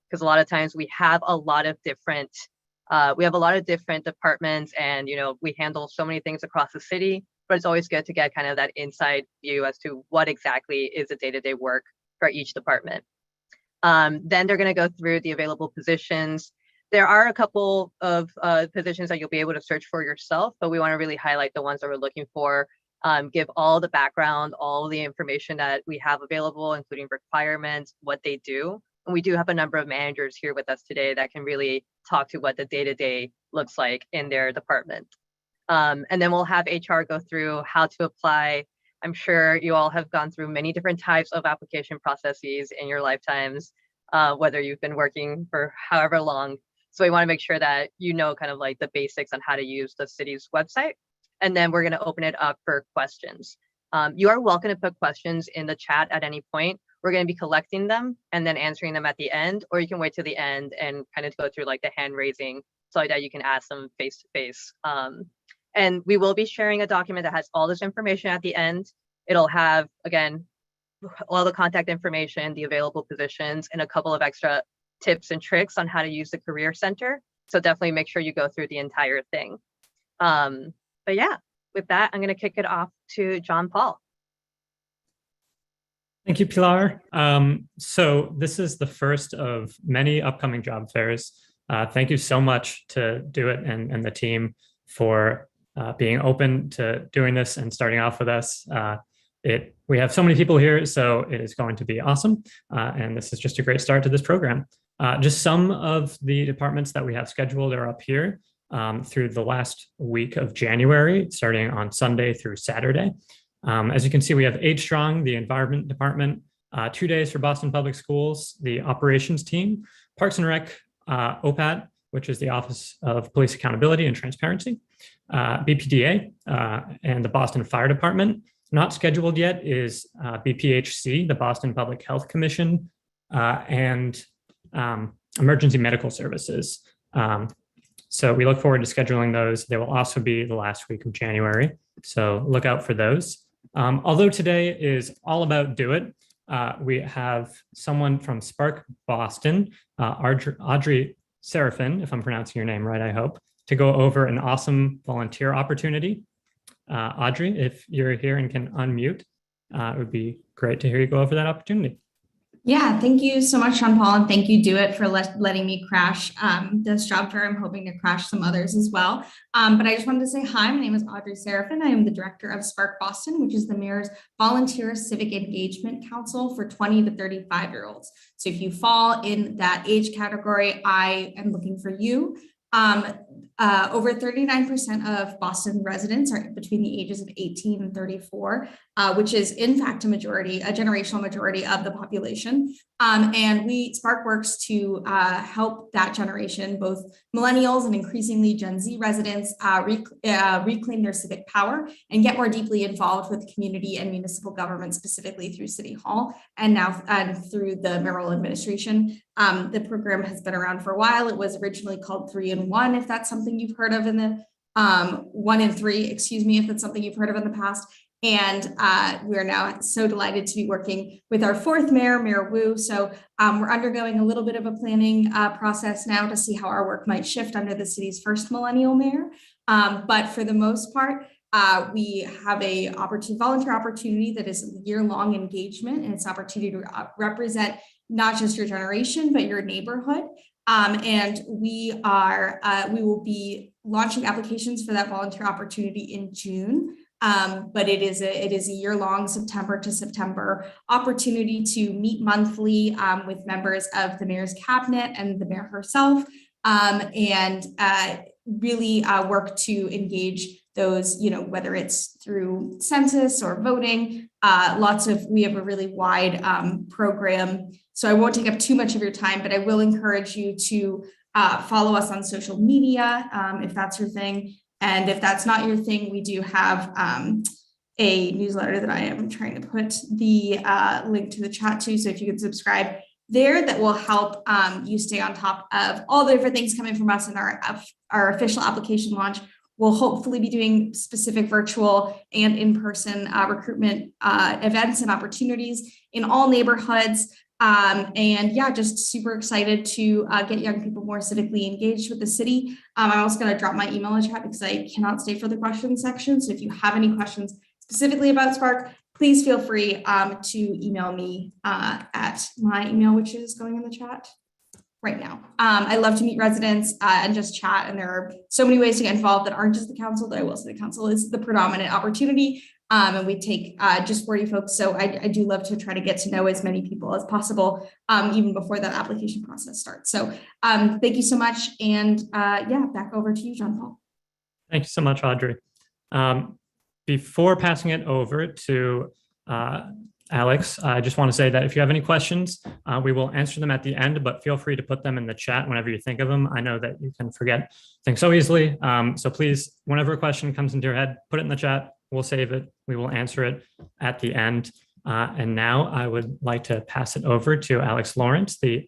because a lot of times we have a lot of different departments, and we handle so many things across the city, but it's always good to get kind of that inside view as to what exactly is the day-to-day work for each department. Then they're going to go through the available positions. There are a couple of positions that you'll be able to search for yourself, but we want to really highlight the ones that we're looking for, give all the background, all the information that we have available, including requirements, what they do. And we do have a number of managers here with us today that can really talk to what the day-to-day looks like in their department. And then we'll have HR go through how to apply. I'm sure you all have gone through many different types of application processes in your lifetimes, whether you've been working for however long. So we want to make sure that kind of like the basics on how to use the city's website. And then we're going to open it up for questions. You are welcome to put questions in the chat at any point. We're going to be collecting them and then answering them at the end, or you can wait to the end and kind of go through like the hand raising so that you can ask them face to face. And we will be sharing a document that has all this information at the end. It'll have, again, all the contact information, the available positions, and a couple of extra tips and tricks on how to use the Career Center. So definitely make sure you go through the entire thing. But yeah, with that, I'm going to kick it off to John Paul. Thank you, Pilar. So this is the first of many upcoming job fairs. Thank you so much to DoIT and the team for being open to doing this and starting off with us. We have so many people here, so it is going to be awesome. And this is just a great start to this program. Just some of the departments that we have scheduled are up here through the last week of January, starting on Sunday through Saturday. As you can see, we have 8 strong, the Environment Department, 2 days for Boston Public Schools, the Operations Team, Parks and Rec, OPAT, which is the Office of Police Accountability and Transparency, BPDA, and the Boston Fire Department. Not scheduled yet is BPHC, the Boston Public Health Commission, and Emergency Medical Services. So we look forward to scheduling those. They will also be the last week of January, so look out for those. Although today is all about DoIT, we have someone from Spark Boston, Audrey Seraphin, if I'm pronouncing your name right, I hope, to go over an awesome volunteer opportunity. Audrey, if you're here and can unmute, it would be great to hear you go over that opportunity. Yeah, thank you so much, Sean Paul, and thank you, DoIT, for letting me crash this job fair. I'm hoping to crash some others as well. But I just wanted to say hi, my name is Audrey Seraphin. I am the director of Spark Boston, which is the Mayor's Volunteer Civic Engagement Council for 20 to 35-year-olds. So if you fall in that age category, I am looking for you. Over 39% of Boston residents are between the ages of 18 and 34, which is in fact a generational majority of the population. And Spark works to help that generation, both millennials and increasingly Gen Z residents, reclaim their civic power and get more deeply involved with community and municipal government, specifically through City Hall and now through the mayoral administration. The program has been around for a while. It was originally called 3 in 1, if that's something you've heard of in the 1 in 3, excuse me, if that's something you've heard of in the past. And we are now so delighted to be working with our 4th mayor, Mayor Wu. So we're undergoing a little bit of a planning process now to see how our work might shift under the city's first millennial mayor. But for the most part, we have a volunteer opportunity that is a year-long engagement, and it's an opportunity to represent not just your generation, but your neighborhood. And we will be launching applications for that volunteer opportunity in June. But it is a year-long, September to September opportunity to meet monthly with members of the mayor's cabinet and the mayor herself, and really work to engage those, whether it's through census or voting. We have a really wide program. So I won't take up too much of your time, but I will encourage you to follow us on social media if that's your thing. And if that's not your thing, we do have a newsletter that I am trying to put the link to the chat to. So if you can subscribe there, that will help you stay on top of all the different things coming from us in our official application launch. We'll hopefully be doing specific virtual and in-person recruitment events and opportunities in all neighborhoods. And yeah, just super excited to get young people more civically engaged with the city. I'm also going to drop my email in the chat because I cannot stay for the questions section. So if you have any questions specifically about Spark, please feel free to email me at my email, which is going in the chat right now. I love to meet residents and just chat. And there are so many ways to get involved that aren't just the council, but I will say the council is the predominant opportunity. And we take just 40 folks. So I do love to try to get to know as many people as possible, even before that application process starts. So thank you so much. And yeah, back over to you, John Paul. Thank you so much, Audrey. Before passing it over to Alex, I just want to say that if you have any questions, we will answer them at the end, but feel free to put them in the chat whenever you think of them. I know that you can forget things so easily. So please, whenever a question comes into your head, put it in the chat. We'll save it. We will answer it at the end. And now I would like to pass it over to Alex Lawrence, the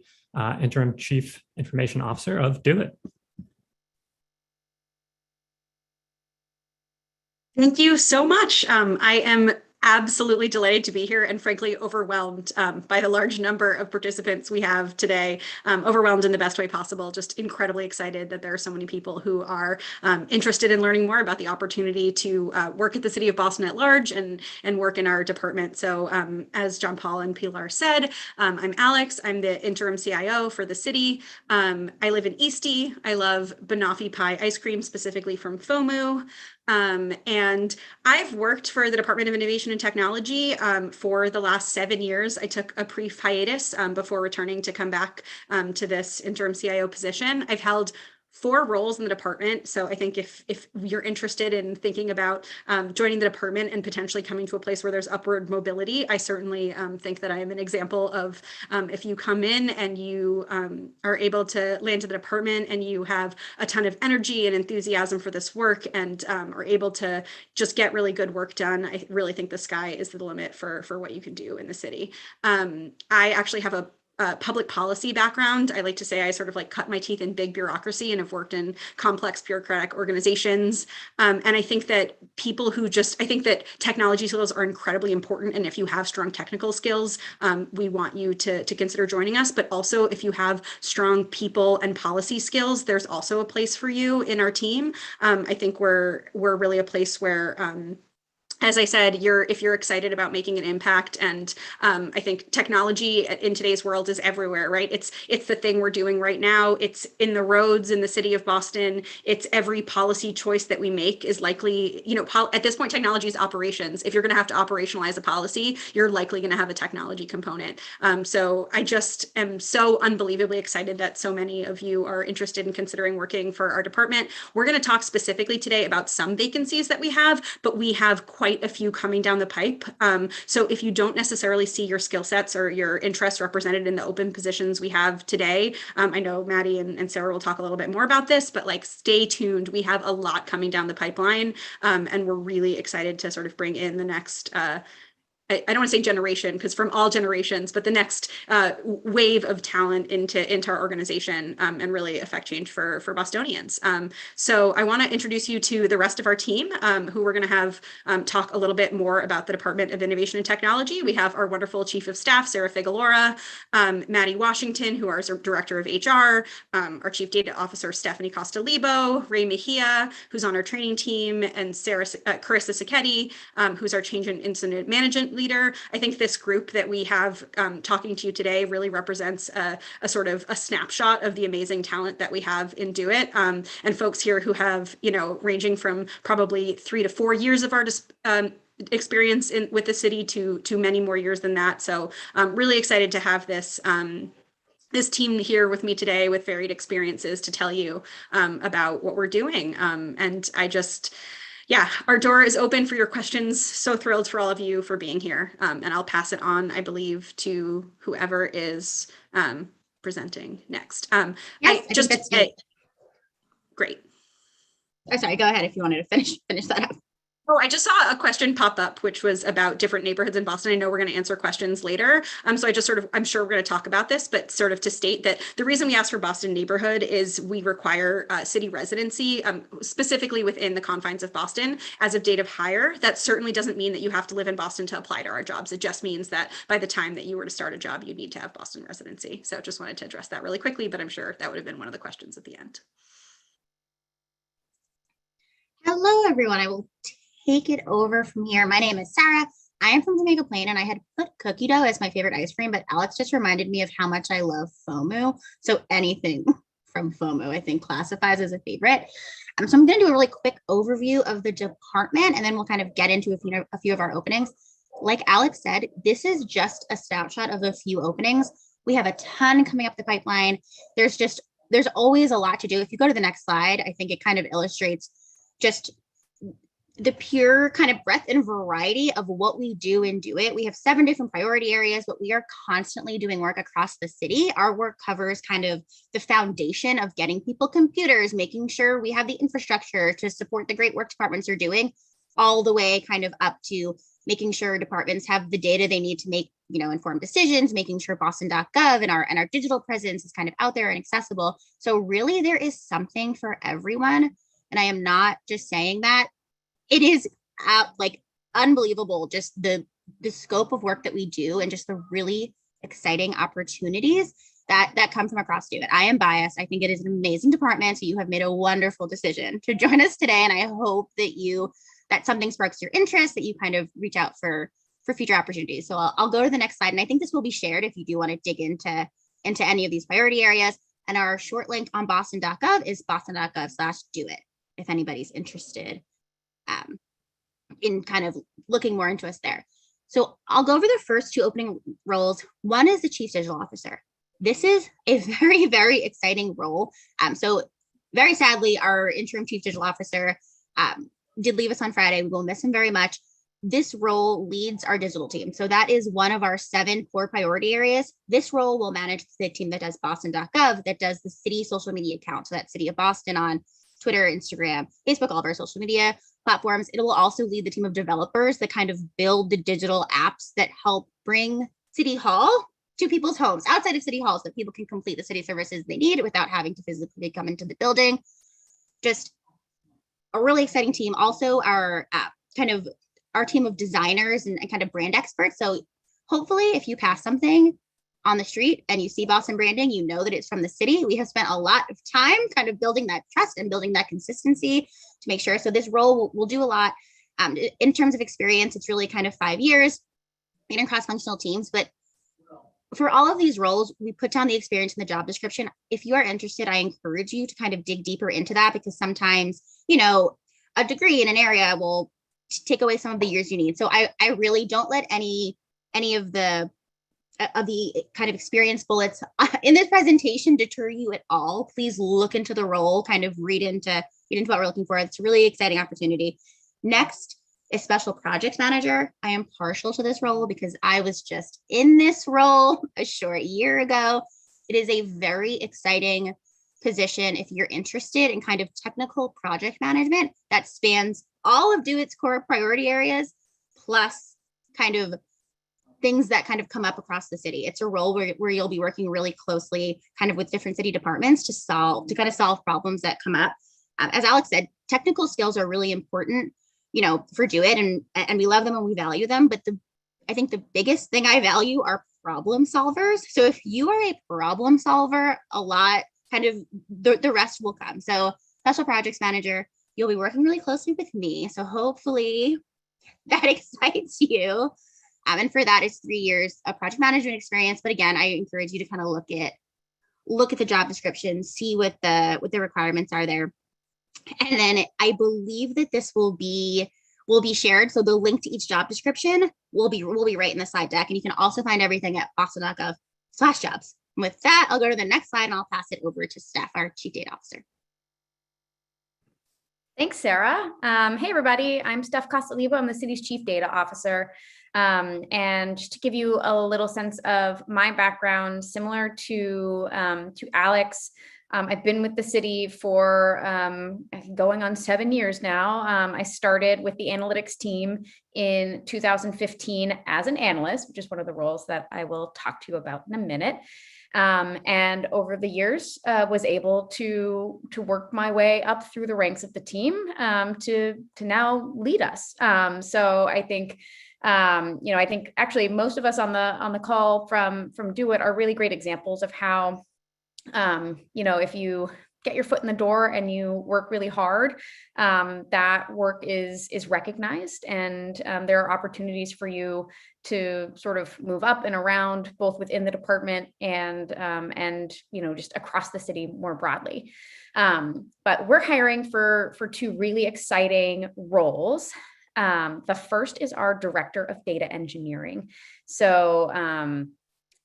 Interim Chief Information Officer of DoIT. Thank you so much. I am absolutely delighted to be here and frankly overwhelmed by the large number of participants we have today. Overwhelmed in the best way possible, just incredibly excited that there are so many people who are interested in learning more about the opportunity to work at the City of Boston at large and work in our department. So as John Paul and Pilar said, I'm Alex. I'm the interim CIO for the city. I live in Eastie. I love banoffee pie ice cream, specifically from FOMU. And I've worked for the Department of Innovation and Technology for the last 7 years. I took a brief hiatus before returning to come back to this interim CIO position. I've held 4 roles in the department. So I think if you're interested in thinking about joining the department and potentially coming to a place where there's upward mobility, I certainly think that I am an example of if you come in and you are able to land to the department and you have a ton of energy and enthusiasm for this work and are able to just get really good work done, I really think the sky is the limit for what you can do in the city. I actually have a public policy background. I like to say I sort of like cut my teeth in big bureaucracy and have worked in complex bureaucratic organizations. And I think that I think that technology skills are incredibly important. And if you have strong technical skills, we want you to consider joining us. But also if you have strong people and policy skills, there's also a place for you in our team. I think we're really a place where as I said, if you're excited about making an impact, and I think technology in today's world is everywhere, right? It's the thing we're doing right now. It's in the roads in the city of Boston. It's every policy choice that we make is likely, at this point, technology is operations. If you're going to have to operationalize a policy, you're likely going to have a technology component. So I just am so unbelievably excited that so many of you are interested in considering working for our department. We're going to talk specifically today about some vacancies that we have, but we have quite a few coming down the pipe. So if you don't necessarily see your skill sets or your interests represented in the open positions we have today, I know Maddie and Sarah will talk a little bit more about this, but like stay tuned. We have a lot coming down the pipeline, and we're really excited to sort of bring in the next I don't want to say generation, because from all generations, but the next wave of talent into our organization and really affect change for Bostonians. So I want to introduce you to the rest of our team, who we're going to have talk a little bit more about the Department of Innovation and Technology. We have our wonderful Chief of Staff, Sarah Figueroa, Maddie Washington, who is our Director of HR, our Chief Data Officer, Stephanie Costalibo, Ray Mejia, who's on our training team, and Carissa Sacchetti, who's our Change and Incident Management leader. I think this group that we have talking to you today really represents a sort of a snapshot of the amazing talent that we have in DoIT, and folks here who have, ranging from probably 3 to 4 years of our experience with the city to many more years than that. So I'm really excited to have this team here with me today with varied experiences to tell you about what we're doing. And our door is open for your questions. So thrilled for all of you for being here. And I'll pass it on, I believe, to whoever is presenting next. Yes, Great. Oh, sorry, go ahead if you wanted to finish that up. Oh, I just saw a question pop up, which was about different neighborhoods in Boston. I know we're going to answer questions later. So I just I'm sure we're going to talk about this, but sort of to state that the reason we ask for Boston neighborhood is we require city residency, specifically within the confines of Boston as of date of hire. That certainly doesn't mean that you have to live in Boston to apply to our jobs. It just means that by the time that you were to start a job, you need to have Boston residency. So just wanted to address that really quickly, but I'm sure that would have been one of the questions at the end. Hello, everyone. I will take it over from here. My name is Sarah. I am from Jamaica Plain, and I had put cookie dough as my favorite ice cream, but Alex just reminded me of how much I love FOMO. So anything from FOMO, I think, classifies as a favorite. So I'm going to do a really quick overview of the department, and then we'll kind of get into a few of our openings. Like Alex said, this is just a snapshot of a few openings. We have a ton coming up the pipeline. There's always a lot to do. If you go to the next slide, I think it kind of illustrates just the pure kind of breadth and variety of what we do in DoIT. We have 7 different priority areas, but we are constantly doing work across the city. Our work covers kind of the foundation of getting people computers, making sure we have the infrastructure to support the great work departments are doing, all the way kind of up to making sure departments have the data they need to make, informed decisions, making sure Boston.gov and our digital presence is kind of out there and accessible. So really there is something for everyone. And I am not just saying that. It is like unbelievable, just the scope of work that we do and just the really exciting opportunities that come from across DoIT. I am biased. I think it is an amazing department. So you have made a wonderful decision to join us today. And I hope that something sparks your interest, that you kind of reach out for future opportunities. So I'll go to the next slide. And I think this will be shared if you do want to dig into any of these priority areas. And our short link on boston.gov is boston.gov/DoIT, if anybody's interested in kind of looking more into us there. So I'll go over the first 2 opening roles. One is the Chief Digital Officer. This is a very, very exciting role. So very sadly, our interim Chief Digital Officer did leave us on Friday. We will miss him very much. This role leads our digital team. So that is one of our 7 core priority areas. This role will manage the team that does Boston.gov, that does the city social media account. So that's City of Boston on Twitter, Instagram, Facebook, all of our social media platforms. It will also lead the team of developers that kind of build the digital apps that help bring City Hall to people's homes outside of City Hall so that people can complete the city services they need without having to physically come into the building. Just a really exciting team. Also, our team of designers and kind of brand experts. So hopefully if you pass something on the street and you see Boston branding, you know that it's from the city. We have spent a lot of time kind of building that trust and building that consistency to make sure. So this role will do a lot. In terms of experience, it's really kind of 5 years in cross-functional teams. But for all of these roles, we put down the experience in the job description. If you are interested, I encourage you to kind of dig deeper into that, because sometimes, a degree in an area will take away some of the years you need. So I really don't let any of the kind of experience bullets in this presentation deter you at all. Please look into the role, kind of read into what we're looking for. It's a really exciting opportunity. Next is Special Projects Manager. I am partial to this role because I was just in this role a short year ago. It is a very exciting position if you're interested in kind of technical project management that spans all of DoIT's core priority areas, plus kind of things that kind of come up across the city. It's a role where you'll be working really closely kind of with different city departments to kind of solve problems that come up. As Alex said, technical skills are really important, for DoIT, and we love them and we value them. But I think the biggest thing I value are problem solvers. So if you are a problem solver, a lot kind of the rest will come. So Special Projects Manager, you'll be working really closely with me. So hopefully that excites you. And for that, it's 3 years of project management experience. But again, I encourage you to kind of look at the job description, see what the requirements are there. And then I believe that this will be shared. So the link to each job description will be right in the slide deck. And you can also find everything at boston.gov/jobs. With that, I'll go to the next slide and I'll pass it over to Steph, our Chief Data Officer. Thanks, Sarah. Hey, everybody. I'm Steph Costolivo. I'm the city's chief data officer. And just to give you a little sense of my background, similar to Alex, I've been with the city for going on 7 years now. I started with the analytics team in 2015 as an analyst, which is one of the roles that I will talk to you about in a minute. And over the years, was able to work my way up through the ranks of the team to now lead us. So I think, I think actually most of us on the call from DoIT are really great examples of how, if you get your foot in the door and you work really hard, that work is recognized, and there are opportunities for you to sort of move up and around both within the department and just across the city more broadly. But we're hiring for two really exciting roles. The first is our director of data engineering. So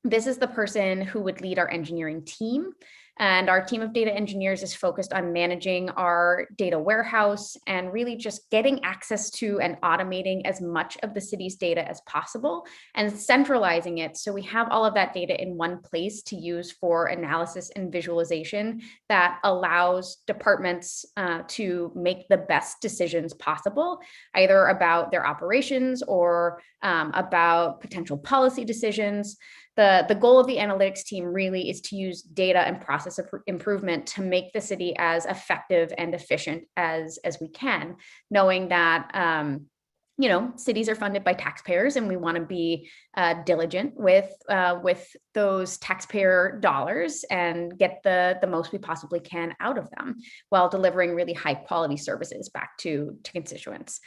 this is the person who would lead our engineering team. And our team of data engineers is focused on managing our data warehouse and really just getting access to and automating as much of the city's data as possible and centralizing it. So we have all of that data in one place to use for analysis and visualization that allows departments to make the best decisions possible, either about their operations or about potential policy decisions. The goal of the analytics team really is to use data and process improvement to make the city as effective and efficient as we can, knowing that cities are funded by taxpayers, and we want to be diligent with those taxpayer dollars and get the most we possibly can out of them while delivering really high quality services back to constituents.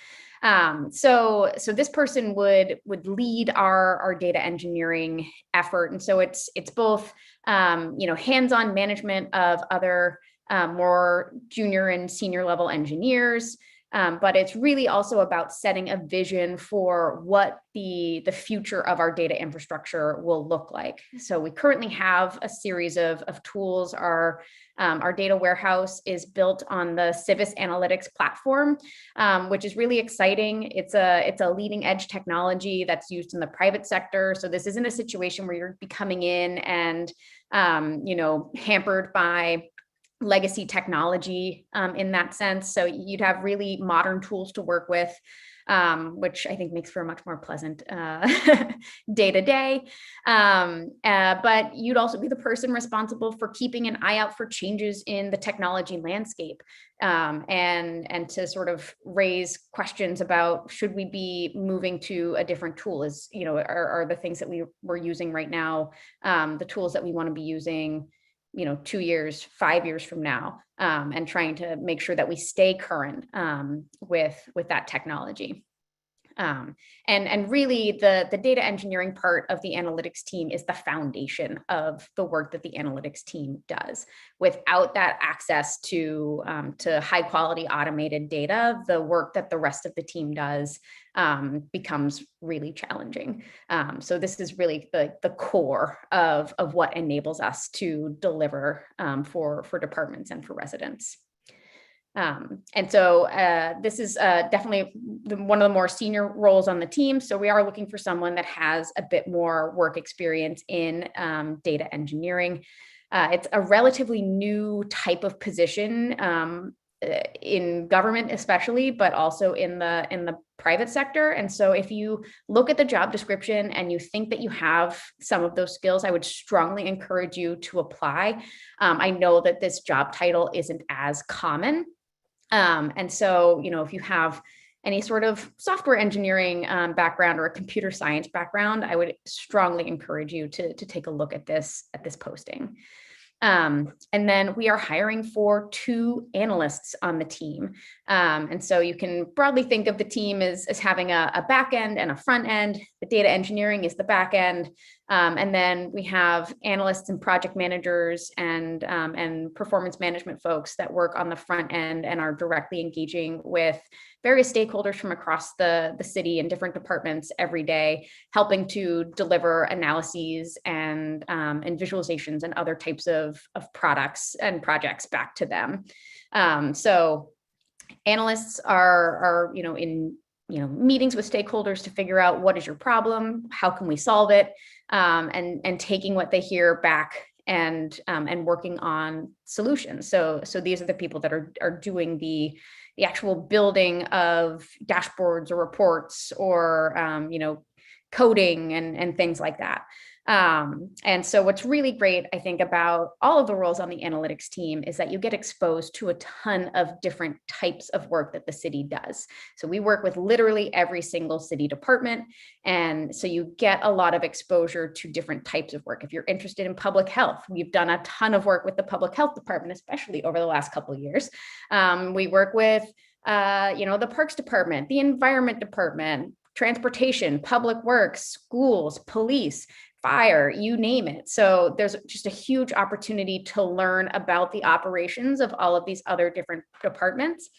So this person would lead our data engineering effort. And so it's both, hands-on management of other more junior and senior level engineers, but it's really also about setting a vision for what the future of our data infrastructure will look like. So we currently have a series of tools. Our data warehouse is built on the Civis Analytics platform, which is really exciting. It's a leading edge technology that's used in the private sector. So this isn't a situation where you're coming in and hampered by legacy technology in that sense. So you'd have really modern tools to work with, which I think makes for a much more pleasant day to day. But you'd also be the person responsible for keeping an eye out for changes in the technology landscape, and to sort of raise questions about, should we be moving to a different tool? Are the things that we're using right now the tools that we want to be using 2 years, 5 years from now, and trying to make sure that we stay current with that technology. And really the data engineering part of the analytics team is the foundation of the work that the analytics team does. Without that access to high quality automated data, the work that the rest of the team does becomes really challenging. So this is really the core of what enables us to deliver for departments and for residents. And so this is definitely one of the more senior roles on the team. So we are looking for someone that has a bit more work experience in data engineering. It's a relatively new type of position in government especially, but also in the private sector. And so if you look at the job description and you think that you have some of those skills, I would strongly encourage you to apply. I know that this job title isn't as common. And so, if you have any sort of software engineering background or a computer science background, I would strongly encourage you to take a look at this posting. And then we are hiring for 2 analysts on the team. And so you can broadly think of the team as having a back end and a front end. The data engineering is the back end. And then we have analysts and project managers and performance management folks that work on the front end and are directly engaging with various stakeholders from across the city and different departments every day, helping to deliver analyses and visualizations and other types of products and projects back to them. So Analysts are in meetings with stakeholders to figure out what is your problem, how can we solve it, and taking what they hear back and working on solutions. So these are the people that are doing the actual building of dashboards or reports or coding and things like that. And so what's really great, I think, about all of the roles on the analytics team is that you get exposed to a ton of different types of work that the city does. So we work with literally every single city department. And so you get a lot of exposure to different types of work. If you're interested in public health, we've done a ton of work with the public health department, especially over the last couple of years. We work with, the parks department, the environment department, transportation, public works, schools, police, fire, you name it. So there's just a huge opportunity to learn about the operations of all of these other different departments.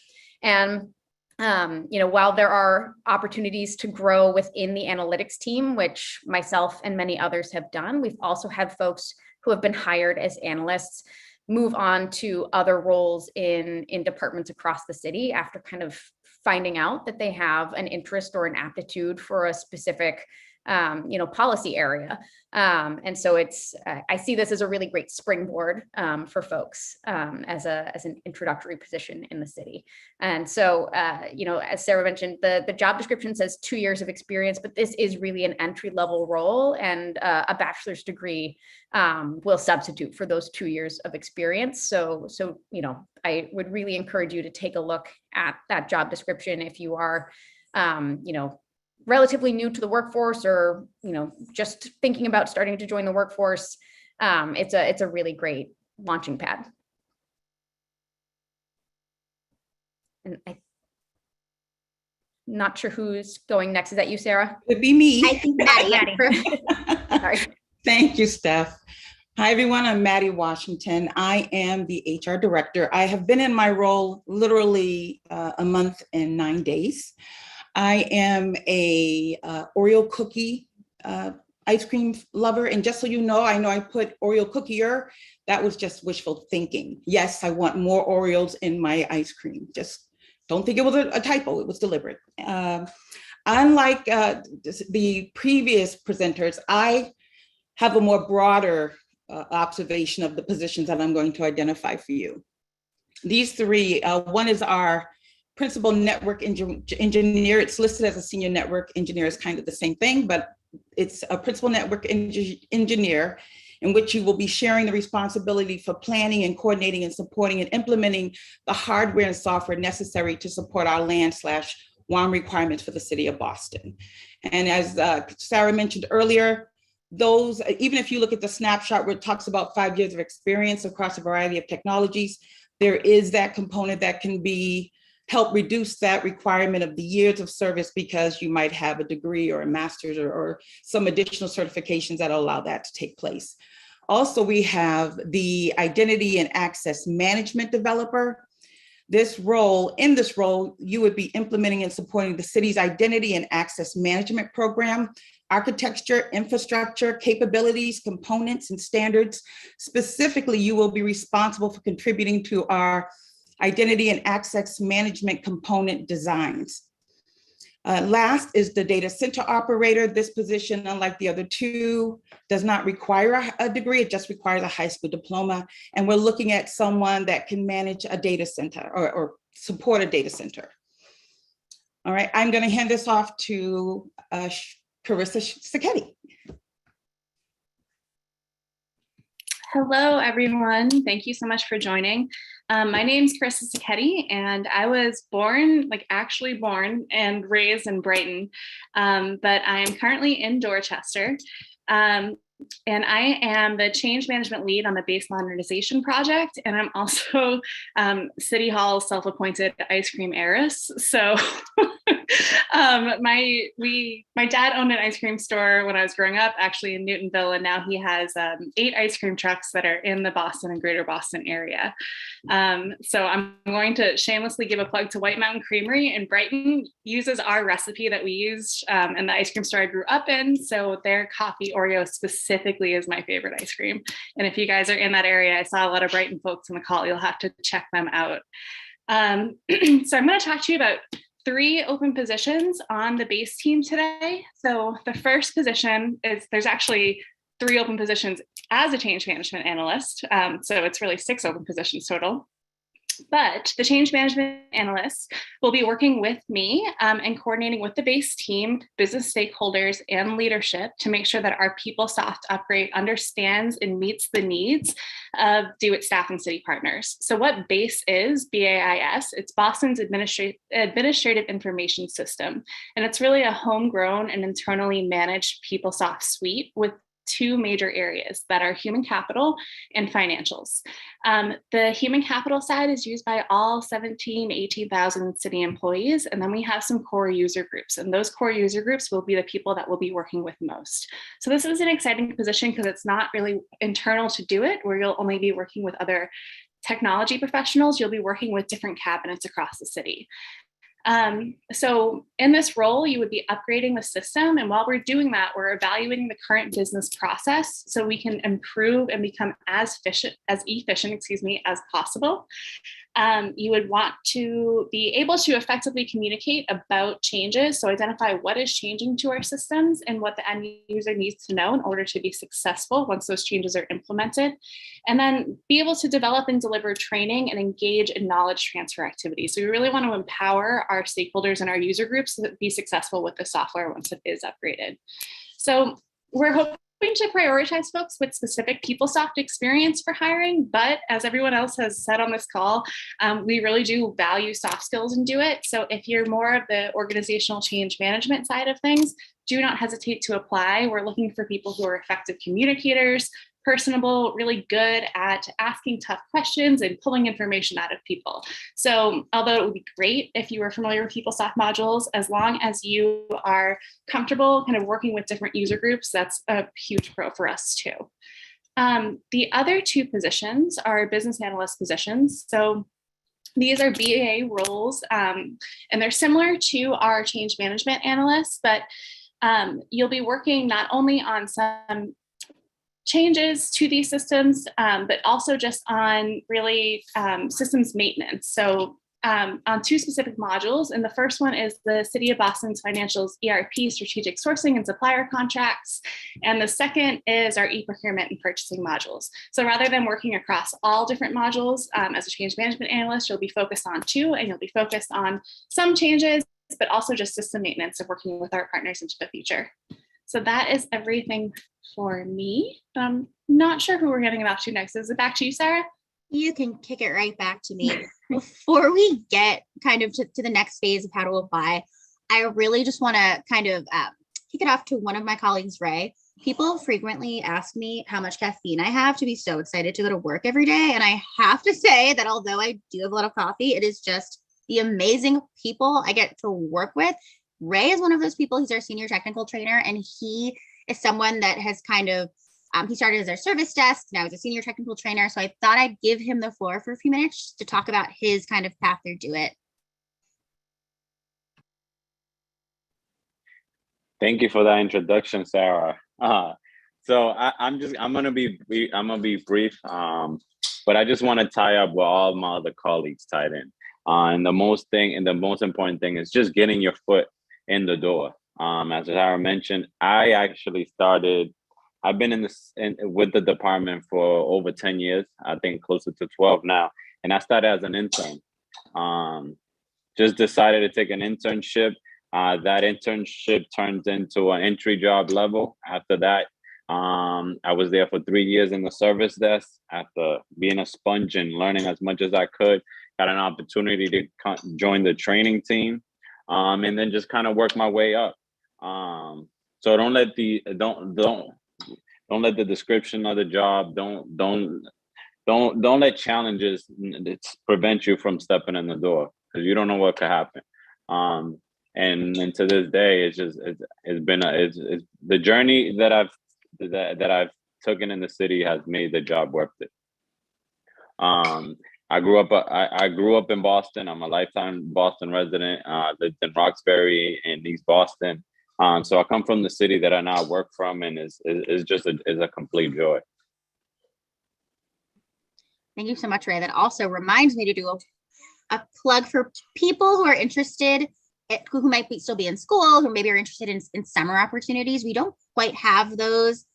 And, while there are opportunities to grow within the analytics team, which myself and many others have done, we've also had folks who have been hired as analysts move on to other roles in departments across the city after kind of finding out that they have an interest or an aptitude for a specific policy area. And so I see this as a really great springboard for folks as an introductory position in the city. And so, as Sarah mentioned, the job description says 2 years of experience, but this is really an entry-level role, and a bachelor's degree will substitute for those 2 years of experience. So I would really encourage you to take a look at that job description if you are, relatively new to the workforce or, just thinking about starting to join the workforce. It's a really great launching pad. And I'm not sure who's going next. Is that you, Sarah? It'd be me. I think Maddie. Sorry. Thank you, Steph. Hi, everyone. I'm Maddie Washington. I am the HR director. I have been in my role literally a month and 9 days. I am a Oreo cookie ice cream lover. And just so you know I put Oreo cookier. That was just wishful thinking. Yes, I want more Oreos in my ice cream. Just don't think it was a typo. It was deliberate. Unlike the previous presenters, I have a more broader observation of the positions that I'm going to identify for you. These three, one is our principal network engineer. It's listed as a senior network engineer. It's kind of the same thing, but it's a principal network engineer in which you will be sharing the responsibility for planning and coordinating and supporting and implementing the hardware and software necessary to support our land/WOM requirements for the city of Boston. And as Sarah mentioned earlier, those, even if you look at the snapshot where it talks about 5 years of experience across a variety of technologies, there is that component that can help reduce that requirement of the years of service because you might have a degree or a master's or some additional certifications that allow that to take place. Also, we have the identity and access management developer. In this role, you would be implementing and supporting the city's identity and access management program, architecture, infrastructure, capabilities, components, and standards. Specifically, you will be responsible for contributing to our identity and access management component designs. Last is the data center operator. This position, unlike the other two, does not require a degree. It just requires a high school diploma. And we're looking at someone that can manage a data center or support a data center. All right, I'm going to hand this off to Carissa Sacchetti. Hello, everyone. Thank you so much for joining. My name is Carissa Sacchetti, and I was actually born and raised in Brighton, but I am currently in Dorchester. And I am the change management lead on the base modernization project. And I'm also City Hall's self-appointed ice cream heiress. So my dad owned an ice cream store when I was growing up, actually in Newtonville. And now he has 8 ice cream trucks that are in the Boston and greater Boston area. So I'm going to shamelessly give a plug to White Mountain Creamery in Brighton. Uses our recipe that we used in the ice cream store I grew up in. So their coffee Oreo specifically is my favorite ice cream. And if you guys are in that area, I saw a lot of Brighton folks in the call, you'll have to check them out. So I'm going to talk to you about 3 open positions on the base team today. So the first position is, there's actually 3 open positions as a change management analyst. So it's really 6 open positions total. But the change management analysts will be working with me and coordinating with the base team, business stakeholders, and leadership to make sure that our PeopleSoft upgrade understands and meets the needs of DoIT staff and city partners. So what BASE is, BAIS, it's Boston's Administrative Information System. And it's really a homegrown and internally managed PeopleSoft suite with 2 major areas that are human capital and financials. The human capital side is used by all 18,000 city employees. And then we have some core user groups, and those core user groups will be the people that we'll be working with most. So this is an exciting position because it's not really internal to DoIT, where you'll only be working with other technology professionals. You'll be working with different cabinets across the city. So in this role, you would be upgrading the system. And while we're doing that, we're evaluating the current business process so we can improve and become as efficient as possible. You would want to be able to effectively communicate about changes. So identify what is changing to our systems and what the end user needs to know in order to be successful once those changes are implemented. And then be able to develop and deliver training and engage in knowledge transfer activities. So we really want to empower our stakeholders and our user groups to be successful with the software once it is upgraded. So we're hoping to prioritize folks with specific PeopleSoft experience for hiring, but as everyone else has said on this call, we really do value soft skills and DoIT. So if you're more of the organizational change management side of things, do not hesitate to apply. We're looking for people who are effective communicators, personable, really good at asking tough questions and pulling information out of people. So although it would be great if you were familiar with PeopleSoft modules, as long as you are comfortable kind of working with different user groups, that's a huge pro for us too. The other 2 positions are business analyst positions. So these are BAA roles, and they're similar to our change management analysts, but you'll be working not only on some changes to these systems, but also just on really systems maintenance. So on 2 specific modules, and the first one is the City of Boston's Financials ERP Strategic Sourcing and Supplier Contracts, and the second is our e-procurement and purchasing modules. So rather than working across all different modules as a change management analyst, you'll be focused on 2, and you'll be focused on some changes, but also just system maintenance of working with our partners into the future. So that is everything for me. I'm not sure who we're getting it off to next. Is it back to you, Sarah? You can kick it right back to me. Before we get kind of to the next phase of how to apply, I really just want to kind of kick it off to one of my colleagues, Ray. People frequently ask me how much caffeine I have to be so excited to go to work every day. And I have to say that although I do have a lot of coffee, it is just the amazing people I get to work with. Ray is one of those people. He's our senior technical trainer, and he is someone that has kind of, he started as our service desk, now he's a senior technical trainer. So I thought I'd give him the floor for a few minutes to talk about his kind of path through DoIT. Thank you for that introduction, Sarah. So I'm gonna be brief, but I just want to tie up what all my other colleagues tied in. And the most important thing is just getting your foot in the door. As Sarah mentioned, I've been with the department for over 10 years, I think closer to 12 now. And I started as an intern. Just decided to take an internship. That internship turned into an entry job level. After that, I was there for 3 years in the service desk. After being a sponge and learning as much as I could, got an opportunity to join the training team, and then just kind of work my way up. So don't let the description of the job, don't let challenges prevent you from stepping in the door, because you don't know what could happen. And to this day, it's the journey that I've taken in the city has made the job worth it. I grew up in Boston. I'm a lifetime Boston resident. Lived in Roxbury and East Boston. So I come from the city that I now work from, and is a complete joy. Thank you so much, Ray. That also reminds me to do a plug for people who are interested, who might still be in school, who maybe are interested in summer opportunities. We don't quite have those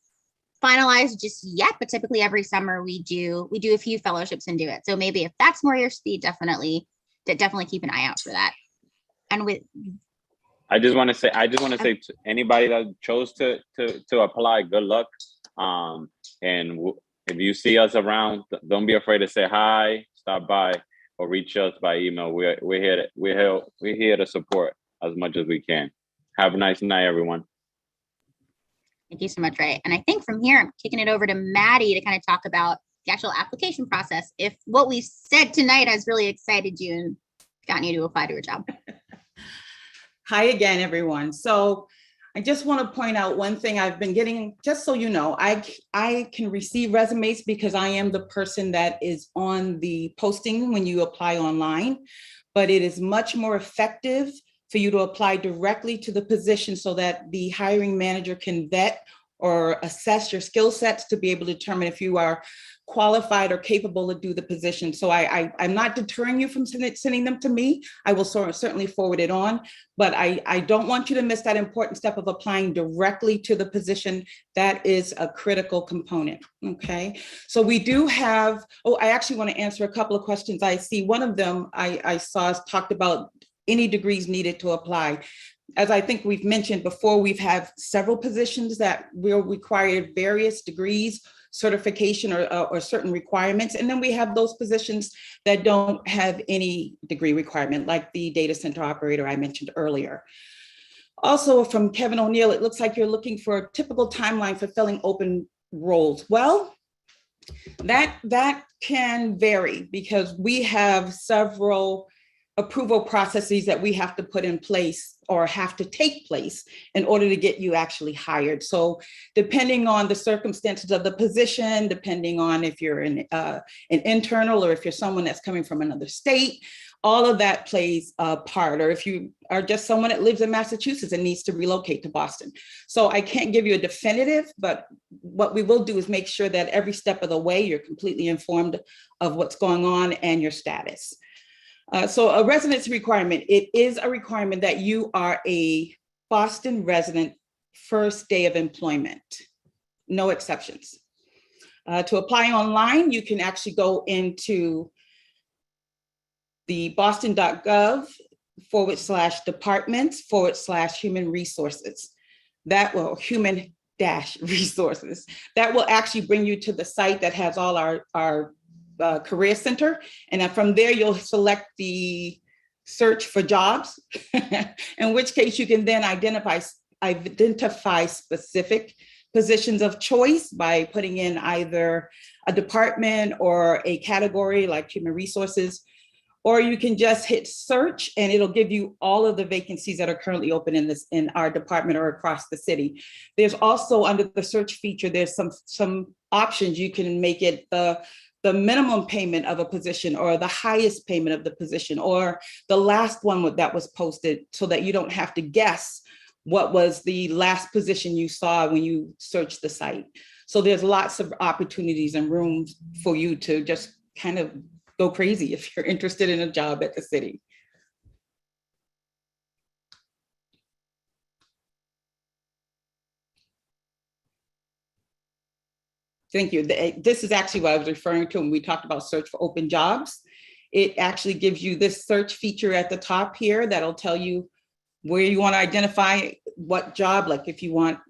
finalized just yet, but typically every summer we do a few fellowships and do it. So maybe if that's more your speed, definitely keep an if for that. And with I just want to say to anybody that chose to apply, good luck. If you see us around, don't be afraid to say hi, stop by, or reach us by email. We're here to support as much as we can. Have a nice night, everyone. Thank you so much, Ray. And I think from here, I'm kicking it over to Maddie to kind of talk about the actual application process. If what we said tonight has really excited you and gotten you to apply to a job. Hi again, everyone. So I just want to point out one thing I've been getting, just so you know, I can receive resumes because I am the person that is on the posting when you apply online, but it is much more effective for you to apply directly to the position so that the hiring manager can vet or assess your skill sets to be able to determine if you are qualified or capable to do the position. So I'm not deterring you from sending them to me. I will certainly forward it on, but I don't want you to miss that important step of applying directly to the position. That is a critical component, okay? So we do have, I actually want to answer a couple of questions. I see one of them I saw talked about any degrees needed to apply. As I think we've mentioned before, we've had several positions that will require various degrees, certification, or certain requirements. And then we have those positions that don't have any degree requirement, like the data center operator I mentioned earlier. Also from Kevin O'Neill, it looks like you're looking for a typical timeline for filling open roles. Well, that can vary because we have several approval processes that we have to put in place or have to take place in order to get you actually hired. So depending on the circumstances of the position, depending on if you're an internal or if you're someone that's coming from another state, all of that plays a part. Or if you are just someone that lives in Massachusetts and needs to relocate to Boston. So I can't give you a definitive, but what we will do is make sure that every step of the way you're completely informed of what's going on and your status. So a residency requirement, it is a requirement that you are a Boston resident first day of employment, no exceptions. To apply online, you can actually go into the boston.gov/departments/human resources. That will human-resources. That will actually bring you to the site that has all our career center. And then from there, you'll select the search for jobs, in which case you can then identify specific positions of choice by putting in either a department or a category like human resources, or you can just hit search and it'll give you all of the vacancies that are currently open in our department or across the city. There's also under the search feature, there's some options. You can make it the minimum payment of a position or the highest payment of the position or the last one that was posted so that you don't have to guess what was the last position you saw when you searched the site. So there's lots of opportunities and rooms for you to just kind of go crazy if you're interested in a job at the city. Thank you. This is actually what I was referring to when we talked about search for open jobs. It actually gives you this search feature at the top here that'll tell you where you want to identify what job, like if you want,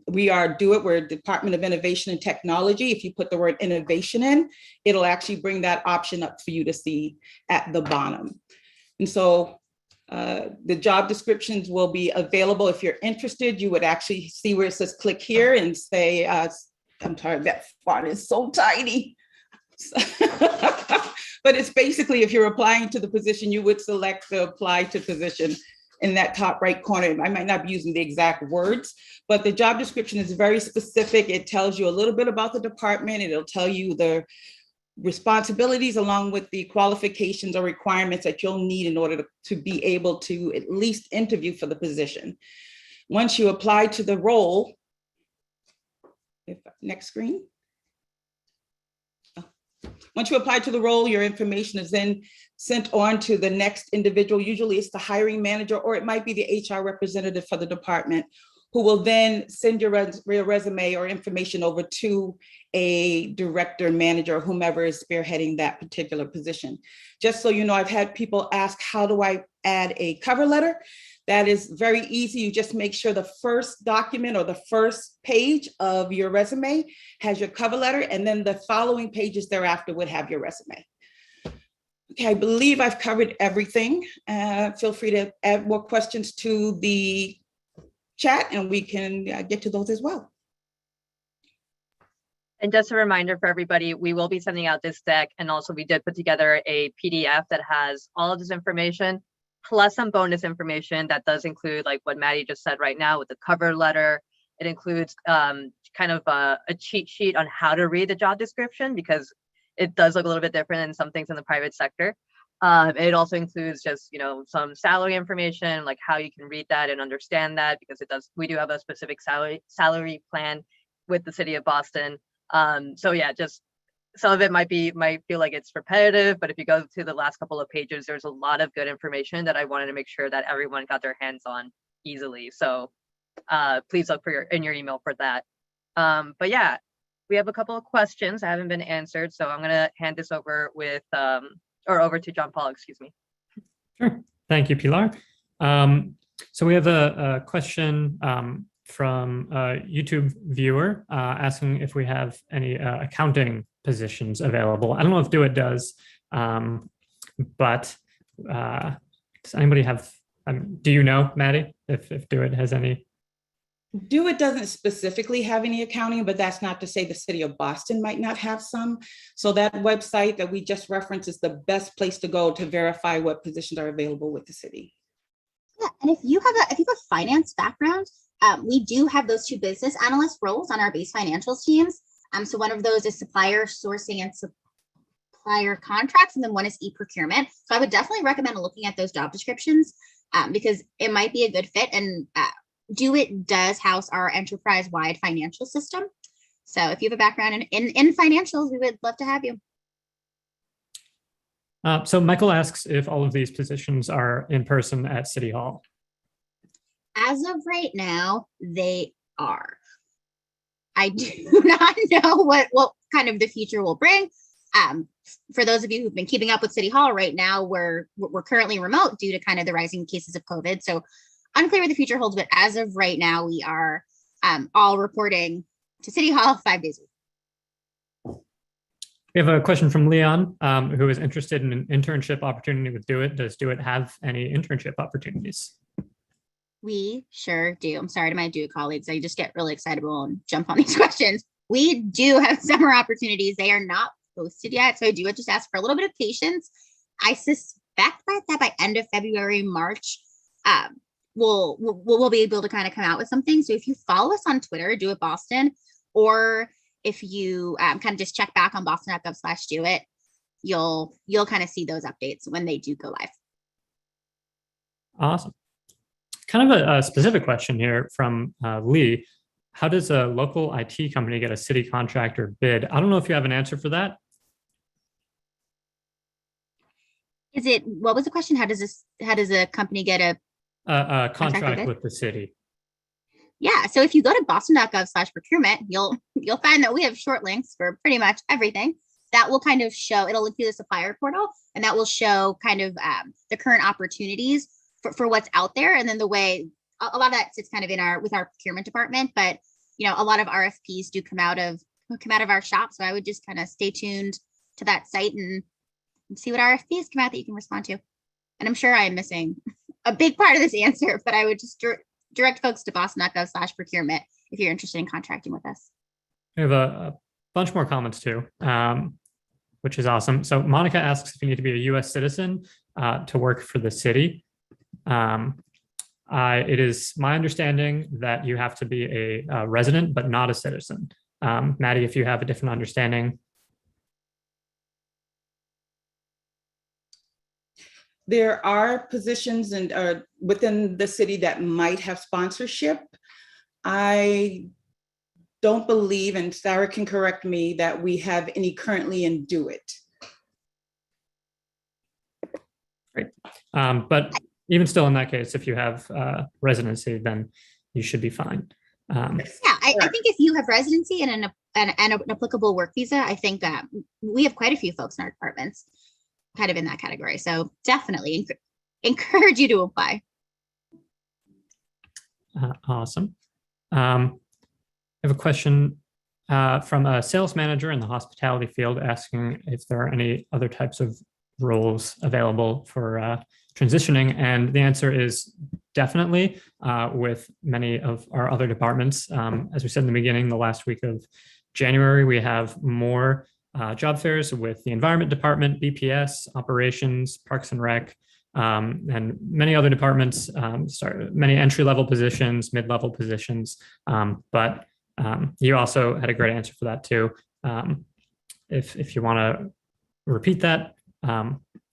we're Department of Innovation and Technology. If you put the word innovation in, it'll actually bring that option up for you to see at the bottom. And so the job descriptions will be available. If you're interested, you would actually see where it says click here and say, I'm sorry, that font is so tiny. But it's basically, if you're applying to the position, you would select the apply to position in that top right corner. I might not be using the exact words, but the job description is very specific. It tells you a little bit about the department. It'll tell you the responsibilities along with the qualifications or requirements that you'll need in order to be able to at least interview for the position. Once you apply to the role, next screen. Oh, Once you apply to the role, your information is then sent on to the next individual. Usually it's the hiring manager, or it might be the HR representative for the department, who will then send your resume or information over to a director, manager, whomever is spearheading that particular position. Just so you know, I've had people ask, how do I add a cover letter? That is very easy. You just make sure the first document or the first page of your resume has your cover letter, and then the following pages thereafter would have your resume. Okay, I believe I've covered everything. Feel free to add more questions to the chat and we can get to those as well. And just a reminder for everybody, we will be sending out this deck, and also we did put together a PDF that has all of this information, plus some bonus information that does include like what Maddie just said right now with the cover letter. It includes kind of a cheat sheet on how to read the job description, because it does look a little bit different than some things in the private sector. It also includes just, you know, some salary information, like how you can read that and understand that, because it does, we do have a specific salary plan with the city of Boston. So yeah, just some of it might feel like it's repetitive, but if you go to the last couple of pages, there's a lot of good information that I wanted to make sure that everyone got their hands on easily. So please look for in your email for that. But yeah, we have a couple of questions that haven't been answered, so I'm gonna hand this over with over to John Paul, excuse me. Sure, thank you, Pilar. So we have a question from a YouTube viewer asking if we have any accounting positions available. I don't know if DoIT does, but does anybody have, do you know, Maddie, if DoIT has any? DoIT doesn't specifically have any accounting, but that's not to say the city of Boston might not have some. So that website that we just referenced is the best place to go to verify what positions are available with the city. Yeah, and if you have a finance background, we do have those two business analyst roles on our base financials teams. So one of those is supplier sourcing and supplier contracts, and then one is e-procurement. So I would definitely recommend looking at those job descriptions because it might be a good fit. And DoIT does house our enterprise-wide financial system. So if you have a background in financials, we would love to have you. So Michael asks if all of these positions are in person at City Hall. As of right now, they are. I do not know what kind of the future will bring. For those of you who've been keeping up with City Hall right now, we're currently remote due to kind of the rising cases of COVID. So unclear what the future holds, but as of right now, we are all reporting to City Hall 5 days a week. We have a question from Leon, who is interested in an internship opportunity with DoIT. Does DoIT have any internship opportunities? We sure do. I'm sorry to my DoIT colleagues. I just get really excitable and jump on these questions. We do have summer opportunities. They are not posted yet, so I do just ask for a little bit of patience. I suspect that by end of February, March, we'll be able to kind of come out with something. So if you follow us on Twitter, DoIT Boston, or if you kind of just check back on boston.gov/DoIT, you'll kind of see those updates when they do go live. Awesome. Kind of a specific question here from Lee. How does a local IT company get a city contractor bid? I don't know if you have an answer for that. What was the question? How does a company get a contract with the city? Yeah, so if you go to boston.gov/procurement, you'll find that we have short links for pretty much everything. That will kind of show, it'll link to the supplier portal, and that will show kind of the current opportunities for what's out there. And then the way a lot of that sits kind of with our procurement department, but you know, a lot of RFPs do come out of our shop. So I would just kind of stay tuned to that site and see what RFPs come out that you can respond to. And I'm sure I am missing a big part of this answer, but I would just direct folks to boston.gov/procurement if you're interested in contracting with us. We have a bunch more comments too, which is awesome. So Monica asks if you need to be a US citizen to work for the city. It is my understanding that you have to be a resident, but not a citizen. Maddie, if you have a different understanding. There are positions within the city that might have sponsorship. I don't believe, and Sarah can correct me, that we have any currently in DoIT. Great. But even still, in that case, if you have residency, then you should be fine. Yeah, I think if you have residency and an applicable work visa, I think we have quite a few folks in our departments kind of in that category. So definitely encourage you to apply. Awesome. I have a question from a sales manager in the hospitality field asking if there are any other types of roles available for transitioning. And the answer is definitely with many of our other departments. As we said in the beginning, the last week of January, we have more job fairs with the Environment Department, BPS, Operations, Parks and Rec, and many other departments, many entry-level positions, mid-level positions. But you also had a great answer for that too. If you want to repeat that,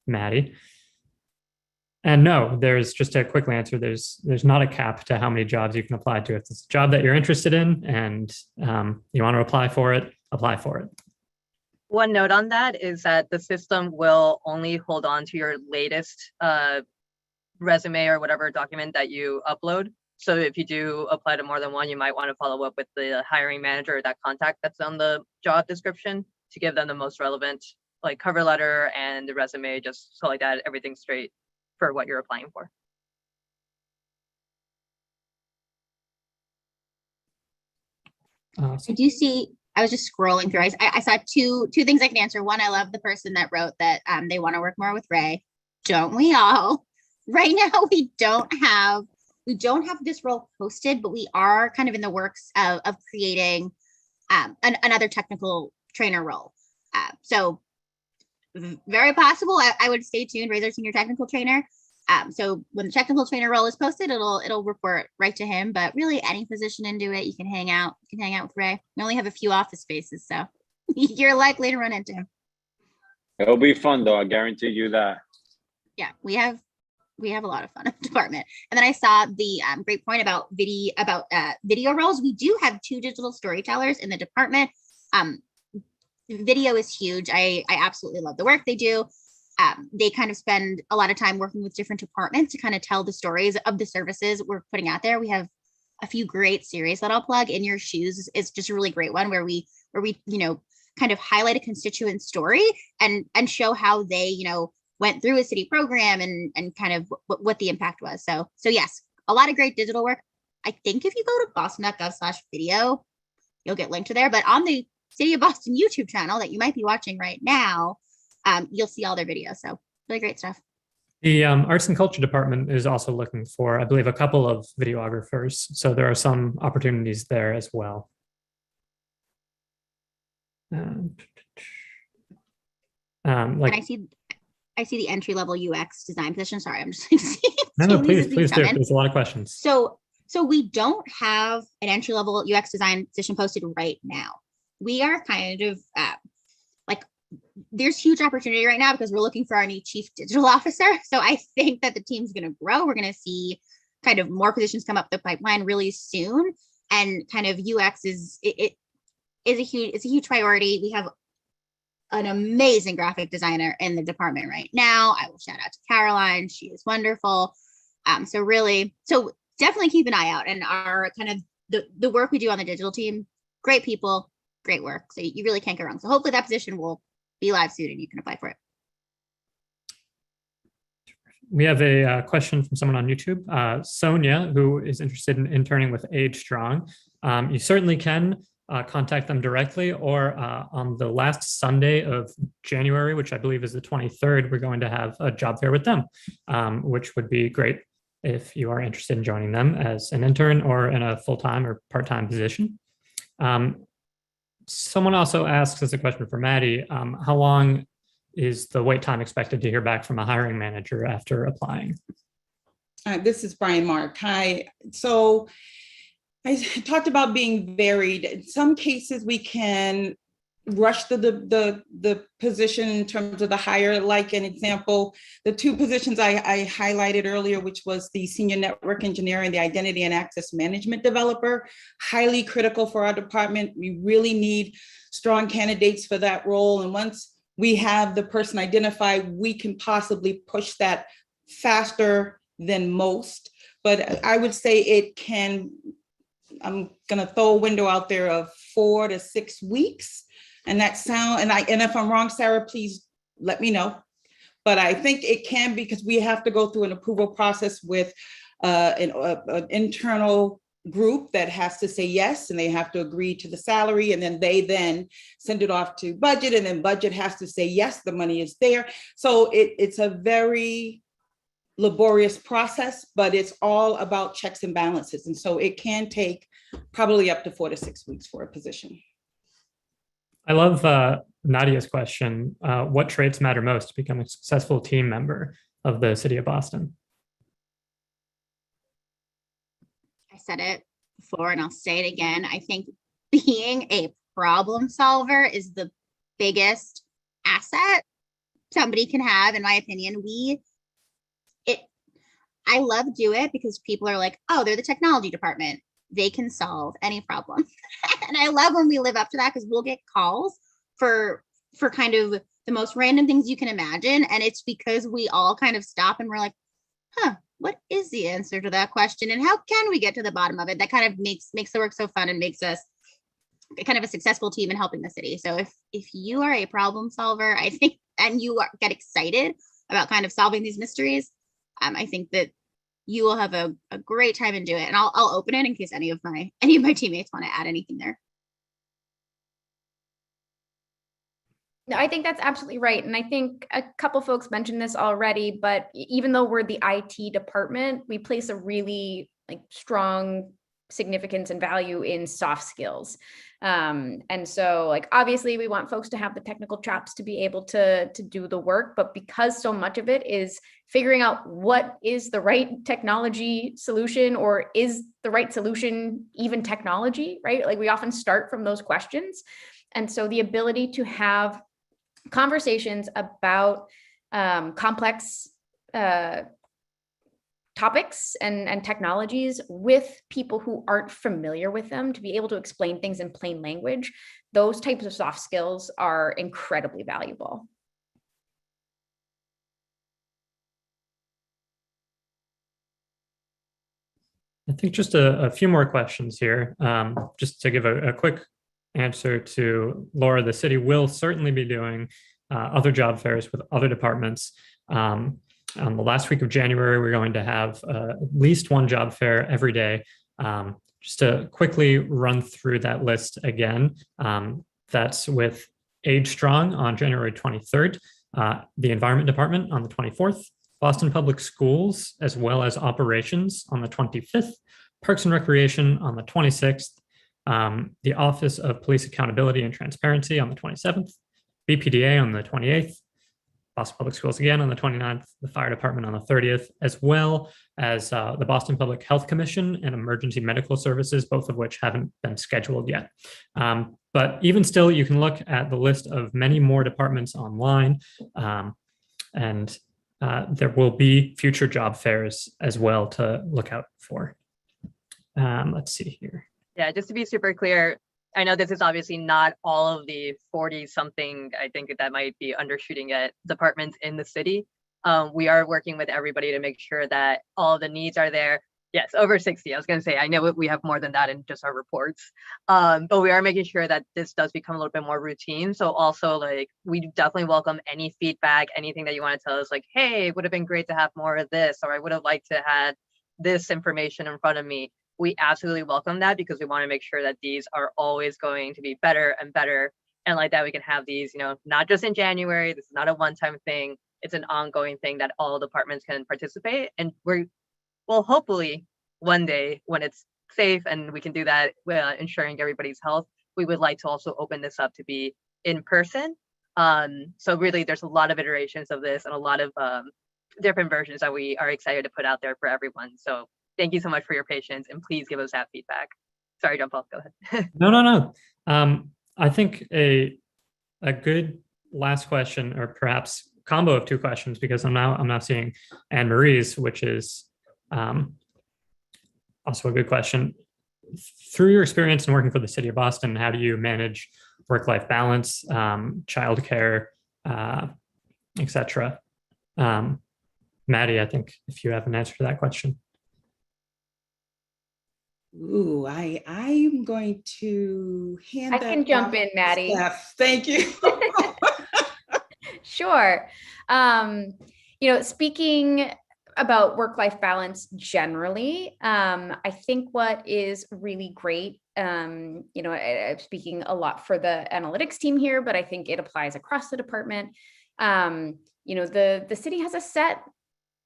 Maddie. And no, there's just a quick answer. There's not a cap to how many jobs you can apply to. If it's a job that you're interested in and you want to apply for it, apply for it. One note on that is that the system will only hold on to your latest resume or whatever document that you upload. So if you do apply to more than one, you might want to follow up with the hiring manager or that contact that's on the job description to give them the most relevant like cover letter and the resume, just so like that everything's straight for what you're applying for. I do see, I was just scrolling through. I saw two things I can answer. One, I love the person that wrote that they want to work more with Ray. Don't we all? Right now, we don't have this role posted, but we are kind of in the works of creating another technical trainer role. So very possible. I would stay tuned. Ray's our senior technical trainer. So when the technical trainer role is posted, it'll report right to him. But really, any position into it, you can hang out. You can hang out with Ray. We only have a few office spaces, so you're likely to run into him. It'll be fun though. I guarantee you that. Yeah, we have a lot of fun in the department. And then I saw the great point about video roles. We do have 2 digital storytellers in the department. Video is huge. I absolutely love the work they do. They kind of spend a lot of time working with different departments to kind of tell the stories of the services we're putting out there. We have a few great series that I'll plug. In Your Shoes is just a really great one where we kind of highlight a constituent story and show how they went through a city program and kind of what the impact was. So yes, a lot of great digital work. I think if you go to boston.gov/video, you'll get linked to there. But on the City of Boston YouTube channel that you might be watching right now, you'll see all their videos. So really great stuff. The Arts and Culture Department is also looking for, I believe, a couple of videographers. So there are some opportunities there as well. And I see the entry-level UX design position. Sorry, I'm just No, please do. There's a lot of questions. So we don't have an entry-level UX design position posted right now. We are kind of there's huge opportunity right now because we're looking for our new chief digital officer. So I think that the team's going to grow. We're going to see kind of more positions come up the pipeline really soon. And kind of UX is a huge priority. We have an amazing graphic designer in the department right now. I will shout out to Caroline. She is wonderful. So definitely keep an eye out. And our kind of the work we do on the digital team, great people, great work. So you really can't go wrong. So hopefully that position will be live soon and you can apply for it. We have a question from someone on YouTube, Sonia, who is interested in interning with Age Strong. You certainly can contact them directly, or on the last Sunday of January, which I believe is the 23rd, we're going to have a job fair with them, which would be great if you are interested in joining them as an intern or in a full-time or part-time position. Someone also asks as a question for Maddie, how long is the wait time expected to hear back from a hiring manager after applying? This is Brian Mark. Hi. So I talked about being varied. In some cases, we can rush the position in terms of the hire. Like an example, the two positions I highlighted earlier, which was the senior network engineer and the identity and access management developer, highly critical for our department. We really need strong candidates for that role. And once we have the person identified, we can possibly push that faster than most. But I would say it can, I'm gonna throw a window out there of 4 to 6 weeks. And and if I'm wrong, Sarah, please let me know. But I think it can, because we have to go through an approval process with an internal group that has to say yes, and they have to agree to the salary, and then they send it off to budget, and then budget has to say yes, the money is there. So it's a very laborious process, but it's all about checks and balances. And so it can take probably up to 4 to 6 weeks for a position. I love Nadia's question. What traits matter most to become a successful team member of the city of Boston? I said it before and I'll say it again. I think being a problem solver is the biggest asset somebody can have, in my opinion. I love DoIT because people are like, oh, they're the technology department. They can solve any problem. And I love when we live up to that, because we'll get calls for kind of the most random things you can imagine. And it's because we all kind of stop and we're like, huh, what is the answer to that question? And how can we get to the bottom of it? That kind of makes the work so fun and makes us kind of a successful team in helping the city. So if you are a problem solver, I think, and get excited about kind of solving these mysteries, I think that you will have a great time and do it. And I'll open it in case any of my teammates want to add anything there. No, I think that's absolutely right. And I think a couple folks mentioned this already, but even though we're the IT department, we place a really strong significance and value in soft skills. And so obviously we want folks to have the technical chops to be able to do the work, but because so much of it is figuring out what is the right technology solution, or is the right solution even technology, right? We often start from those questions. And so the ability to have conversations about complex topics and technologies with people who aren't familiar with them, to be able to explain things in plain language, those types of soft skills are incredibly valuable. I think just a few more questions here. Just to give a quick answer to Laura, the city will certainly be doing other job fairs with other departments. On the last week of January, we're going to have at least one job fair every day. Just to quickly run through that list again, that's with Age Strong on January 23rd, the Environment Department on the 24th, Boston Public Schools, as well as Operations on the 25th, Parks and Recreation on the 26th, the Office of Police Accountability and Transparency on the 27th, BPDA on the 28th, Boston Public Schools again on the 29th, the Fire Department on the 30th, as well as the Boston Public Health Commission and Emergency Medical Services, both of which haven't been scheduled yet. But even still, you can look at the list of many more departments online, and there will be future job fairs as well to look out for. Let's see here. Yeah, just to be super clear, I know this is obviously not all of the 40 something, I think that might be undershooting at departments in the city. We are working with everybody to make sure that all the needs are there. Yes, over 60. I was going to say, I know we have more than that in just our reports, but we are making sure that this does become a little bit more routine. So also we definitely welcome any feedback, anything that you want to tell us, hey, it would have been great to have more of this, or I would have liked to have this information in front of me. We absolutely welcome that, because we want to make sure that these are always going to be better and better. And that we can have these, not just in January. This is not a one-time thing. It's an ongoing thing that all departments can participate. And well, hopefully one day when it's safe and we can do that, ensuring everybody's health, we would like to also open this up to be in person. So really there's a lot of iterations of this and a lot of different versions that we are excited to put out there for everyone. So thank you so much for your patience, and please give us that feedback. Sorry, John Paul, go ahead. No. I think a a good last question, or perhaps combo of two questions, because I'm now seeing Anne Marie's, which is also a good question. Through your experience in working for the city of Boston, how do you manage work-life balance, childcare, etc.? Maddie, I think if you have an answer to that question. Ooh, I'm going to hand I that can jump off in, to Maddie. Steph. Thank you. Sure. Speaking about work-life balance generally, I think what is really great, I'm speaking a lot for the analytics team here, but I think it applies across the department. The city has a set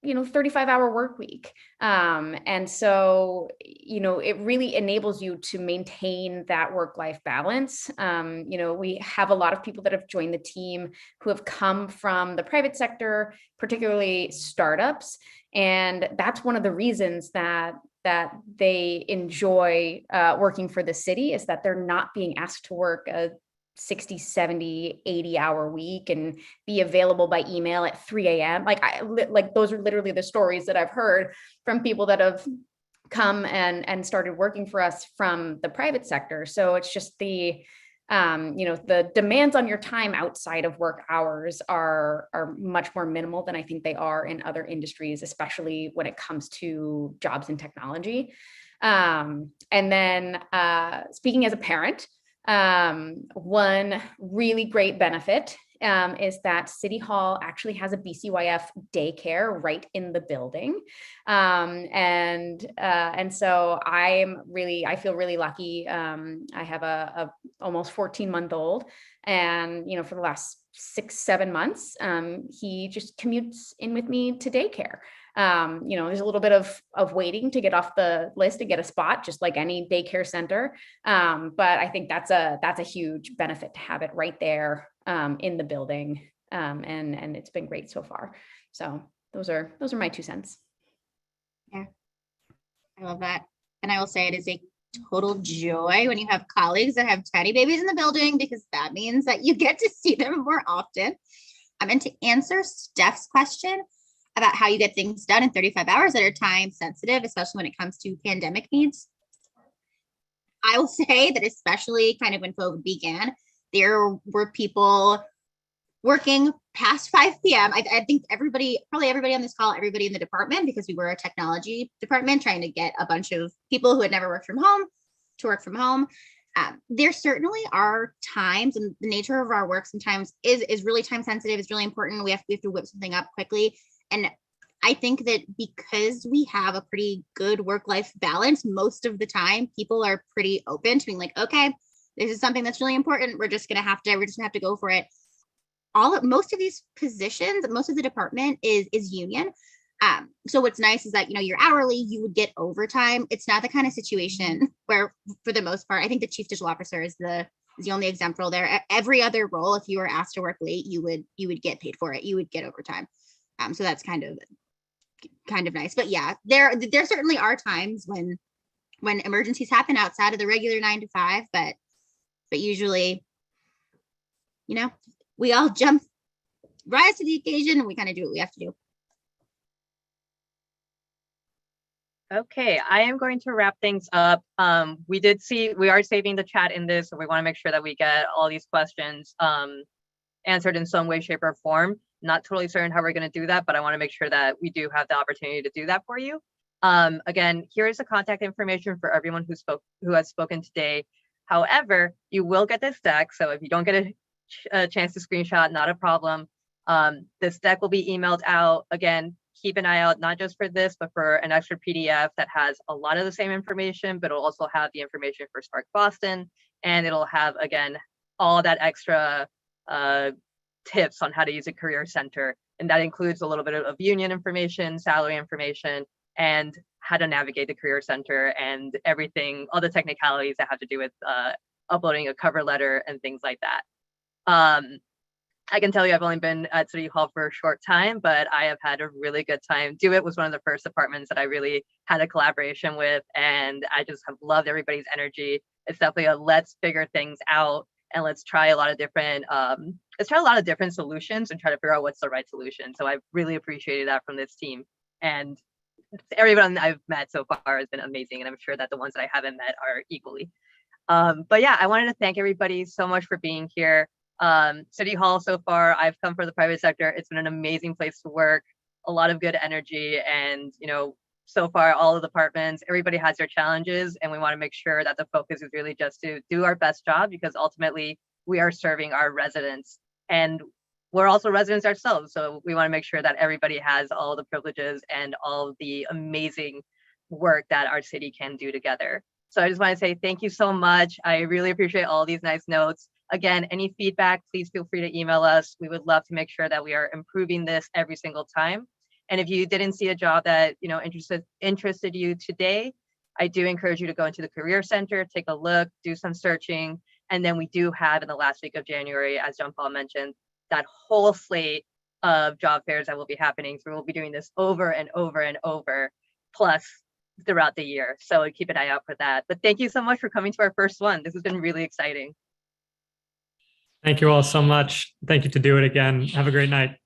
35-hour work week. And so, it really enables you to maintain that work-life balance. We have a lot of people that have joined the team who have come from the private sector, particularly startups. And that's one of the reasons that they enjoy working for the city, is that they're not being asked to work a 60, 70, 80-hour week and be available by email at 3 a.m. Like those are literally the stories that I've heard from people that have come and started working for us from the private sector. So it's just the demands on your time outside of work hours are much more minimal than I think they are in other industries, especially when it comes to jobs in technology. And then speaking as a parent, one really great benefit is that City Hall actually has a BCYF daycare right in the building. And so I feel really lucky. I have a almost 14-month-old, and, for the last 6-7 months, he just commutes in with me to daycare. There's a little bit of waiting to get off the list and get a spot, just like any daycare center. But I think that's a huge benefit to have it right there in the building. And it's been great so far. So those are my 2 cents. Yeah, I love that. And I will say it is a total joy when you have colleagues that have tiny babies in the building, because that means that you get to see them more often. And to answer Steph's question about how you get things done in 35 hours that are time sensitive, especially when it comes to pandemic needs, I will say that especially kind of when COVID began, there were people working past 5 p.m. I think probably everybody on this call, everybody in the department, because we were a technology department trying to get a bunch of people who had never worked from home to work from home. There certainly are times, and the nature of our work sometimes is really time sensitive. It's really important. We have to whip something up quickly. And I think that because we have a pretty good work-life balance, most of the time people are pretty open to being like, okay, this is something that's really important. We're just gonna have to go for it. Most of these positions, most of the department is union. So what's nice is that, you're hourly, you would get overtime. It's not the kind of situation where, for the most part, I think the chief digital officer is the only exempt role there. Every other role, if you were asked to work late, you would get paid for it. You would get overtime. So that's kind of nice. But yeah, there certainly are times when emergencies happen outside of the regular 9 to 5, but usually, we all rise to the occasion, and we kind of do what we have to do. Okay, I am going to wrap things up. We are saving the chat in this, so we want to make sure that we get all these questions answered in some way, shape, or form. Not totally certain how we're going to do that, but I want to make sure that we do have the opportunity to do that for you. Again, here is the contact information for everyone who has spoken today. However, you will get this deck, so if you don't get a chance to screenshot, not a problem. This deck will be emailed out. Again, keep an eye out, not just for this, but for an extra PDF that has a lot of the same information, but it'll also have the information for Spark Boston, and it'll have, again, all that extra tips on how to use a career center. And that includes a little bit of union information, salary information, and how to navigate the career center and everything, all the technicalities that have to do with uploading a cover letter and things like that. I can tell you I've only been at City Hall for a short time, but I have had a really good time. DoIT was one of the first departments that I really had a collaboration with, and I just have loved everybody's energy. It's definitely a let's figure things out and let's try a lot of different solutions and try to figure out what's the right solution. So I've really appreciated that from this team, and everyone I've met so far has been amazing, and I'm sure that the ones that I haven't met are equally. But yeah, I wanted to thank everybody so much for being here. City Hall so far, I've come from the private sector. It's been an amazing place to work, a lot of good energy, and so far all of the departments, everybody has their challenges, and we want to make sure that the focus is really just to do our best job, because ultimately we are serving our residents, and we're also residents ourselves. So we want to make sure that everybody has all the privileges and all of the amazing work that our city can do together. So I just want to say thank you so much. I really appreciate all these nice notes. Again, any feedback, please feel free to email us. We would love to make sure that we are improving this every single time. And if you didn't see a job that interested you today, I do encourage you to go into the Career Center, take a look, do some searching. And then we do have in the last week of January, as John Paul mentioned, that whole slate of job fairs that will be happening. So we'll be doing this over and over and over, plus throughout the year. So keep an eye out for that. But thank you so much for coming to our first one. This has been really exciting. Thank you all so much. Thank you to Do It again. Have a great night.